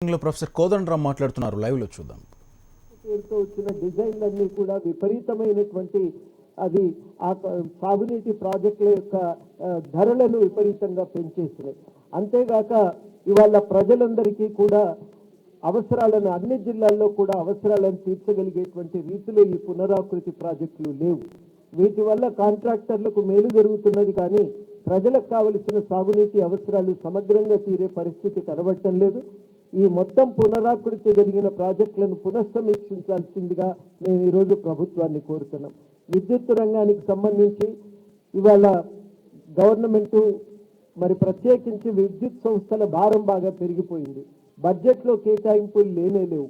బ్రీఫింగ్లో professor Kodandaram మాట్లాడుతున్నారు. లైవ్లో చూద్దాం. పేరుతో వచ్చిన డిజైన్లన్నీ కూడా విపరీతమైనటువంటి అది ఆ సాగునీటి ప్రాజెక్టుల యొక్క ధరలను విపరీతంగా పెంచేసినాయి. అంతేగాక ఇవాళ ప్రజలందరికీ కూడా అవసరాలను అన్ని జిల్లాల్లో కూడా అవసరాలను తీర్చగలిగేటువంటి రీతిలో ఈ పునరాకృతి ప్రాజెక్టులు లేవు. వీటి వల్ల కాంట్రాక్టర్లకు మేలు జరుగుతున్నది, కానీ ప్రజలకు కావలసిన సాగునీటి అవసరాలు సమగ్రంగా తీరే పరిస్థితి కనబడటం లేదు. ఈ మొత్తం పునరాకృతి జరిగిన ప్రాజెక్టులను పునఃసమీక్షించాల్సిందిగా మేము ఈరోజు ప్రభుత్వాన్ని కోరుతున్నాం. విద్యుత్ రంగానికి సంబంధించి ఇవాళ గవర్నమెంటు మరి ప్రత్యేకించి విద్యుత్ సంస్థల భారం బాగా పెరిగిపోయింది. బడ్జెట్లో కేటాయింపులు లేవు.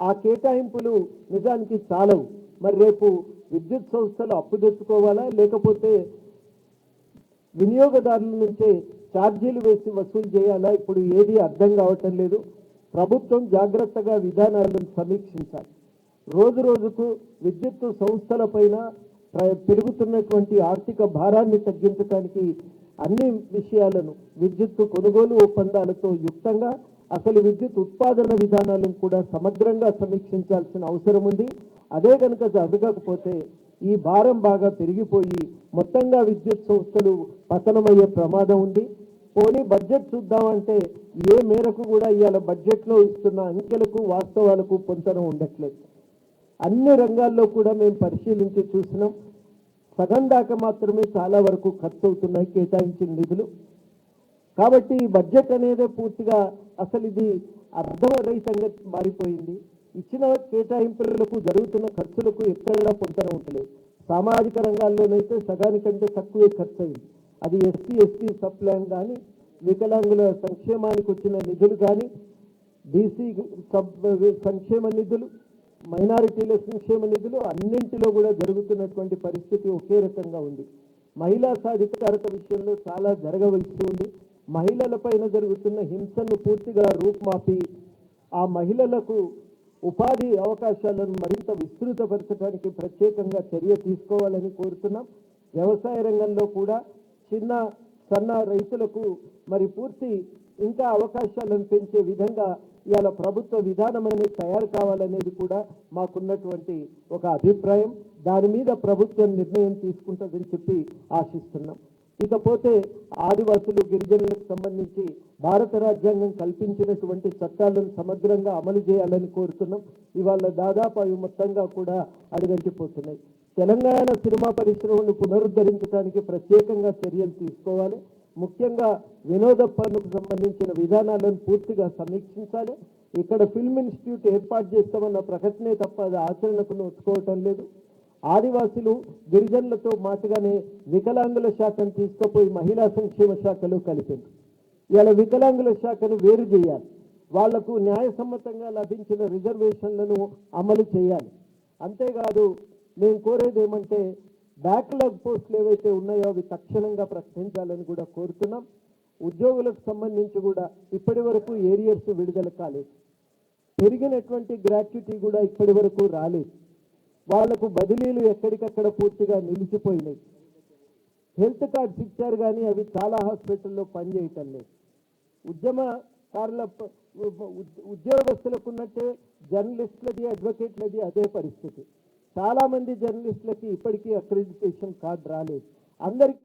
ఆ కేటాయింపులు నిజానికి చాలవు. మరి రేపు విద్యుత్ సంస్థలు అప్పు తెచ్చుకోవాలా, లేకపోతే వినియోగదారుల నుంచే ఛార్జీలు వేసి వసూలు చేయాలా? ఇప్పుడు ఏది అర్థం కావటం లేదు. ప్రభుత్వం జాగ్రత్తగా విధానాలను సమీక్షించాలి. రోజు రోజుకు విద్యుత్ సంస్థలపైన పెరుగుతున్నటువంటి ఆర్థిక భారాన్ని తగ్గించడానికి అన్ని విషయాలను విద్యుత్ కొనుగోలు ఒప్పందాలతో యుక్తంగా అసలు విద్యుత్ ఉత్పాదన విధానాలను కూడా సమగ్రంగా సమీక్షించాల్సిన అవసరం ఉంది. అదే కనుక జరగకపోతే ఈ భారం బాగా పెరిగిపోయి మొత్తంగా విద్యుత్ సంస్థలు పతనమయ్యే ప్రమాదం ఉంది. పోనీ బడ్జెట్ చూద్దామంటే ఏ మేరకు కూడా ఇవాళ బడ్జెట్లో ఇస్తున్న అంకెలకు వాస్తవాలకు పొంతన ఉండట్లేదు. అన్ని రంగాల్లో కూడా మేము పరిశీలించి చూసినాం. సగం దాకా మాత్రమే చాలా వరకు ఖర్చు అవుతున్నాయి కేటాయించిన నిధులు. కాబట్టి ఈ బడ్జెట్ అనేది పూర్తిగా అసలు ఇది అర్థరహితంగా మారిపోయింది. ఇచ్చిన కేటాయింపులకు జరుగుతున్న ఖర్చులకు ఎక్కడా పొంతన ఉండలేదు. సామాజిక రంగాల్లోనైతే సగానికంటే తక్కువే ఖర్చు అయింది. అది ఎస్సీ సబ్ ప్లాన్ కానీ, వికలాంగుల సంక్షేమానికి వచ్చిన నిధులు కానీ, బీసీ సంక్షేమ నిధులు, మైనారిటీల సంక్షేమ నిధులు అన్నింటిలో కూడా జరుగుతున్నటువంటి పరిస్థితి ఒకే రకంగా ఉంది. మహిళా సాధికారత విషయంలో చాలా జరగవలసి ఉంది. మహిళల పైన జరుగుతున్న హింసను పూర్తిగా రూపుమాపి ఆ మహిళలకు ఉపాధి అవకాశాలను మరింత విస్తృతపరచడానికి ప్రత్యేకంగా చర్య తీసుకోవాలని కోరుతున్నాం. వ్యవసాయ రంగంలో కూడా చిన్న సన్న రైతులకు మరి పూర్తి ఇంకా అవకాశాలను పెంచే విధంగా ఇవాళ ప్రభుత్వ విధానం అనేది తయారు కావాలనేది కూడా మాకున్నటువంటి ఒక అభిప్రాయం. దాని మీద ప్రభుత్వం నిర్ణయం తీసుకుంటుందని చెప్పి ఆశిస్తున్నాం. ఇకపోతే ఆదివాసులు గిరిజనులకు సంబంధించి భారత రాజ్యాంగం కల్పించినటువంటి చట్టాలను సమగ్రంగా అమలు చేయాలని కోరుతున్నాం. ఇవాళ దాదాపు అవి మొత్తంగా కూడా అడుగంటిపోతున్నాయి. తెలంగాణ సినిమా పరిశ్రమను పునరుద్ధరించడానికి ప్రత్యేకంగా చర్యలు తీసుకోవాలి. ముఖ్యంగా వినోద పన్నుకు సంబంధించిన విధానాలను పూర్తిగా సమీక్షించాలి. ఇక్కడ ఫిల్మ్ ఇన్స్టిట్యూట్ ఏర్పాటు చేస్తామన్న ప్రకటనే తప్ప అది ఆచరణకు నోచుకోవటం లేదు. ఆదివాసులు గిరిజనులతో మాటగానే వికలాంగుల శాఖను తీసుకుపోయి మహిళా సంక్షేమ శాఖలో కలిపింది. ఇలా వికలాంగుల శాఖను వేరు చేయాలి. వాళ్లకు న్యాయసమ్మతంగా లభించిన రిజర్వేషన్లను అమలు చేయాలి. అంతేకాదు మేము కోరేది ఏమంటే బ్యాక్లాగ్ పోస్టులు ఏవైతే ఉన్నాయో అవి తక్షణంగా ప్రకటించాలని కూడా కోరుతున్నాం. ఉద్యోగులకు సంబంధించి కూడా ఇప్పటి వరకు ఏరియర్స్ విడుదల కాలేదు. పెరిగినటువంటి గ్రాట్యుటీ కూడా ఇప్పటి వరకు రాలేదు. వాళ్లకు బదిలీలు ఎక్కడికక్కడ పూర్తిగా నిలిచిపోయినాయి. హెల్త్ కార్డ్స్ ఇచ్చారు కానీ అవి చాలా హాస్పిటల్లో పనిచేయటం లేదు. ఉద్యమకారుల ఉద్యోగస్తులకు ఉన్నట్టే జర్నలిస్టులది, అడ్వకేట్లది అదే పరిస్థితి. చాలా మంది జర్నలిస్టులకి ఇప్పటికీ అక్రెడిటేషన్ కార్డు రాలేదు. అందరికీ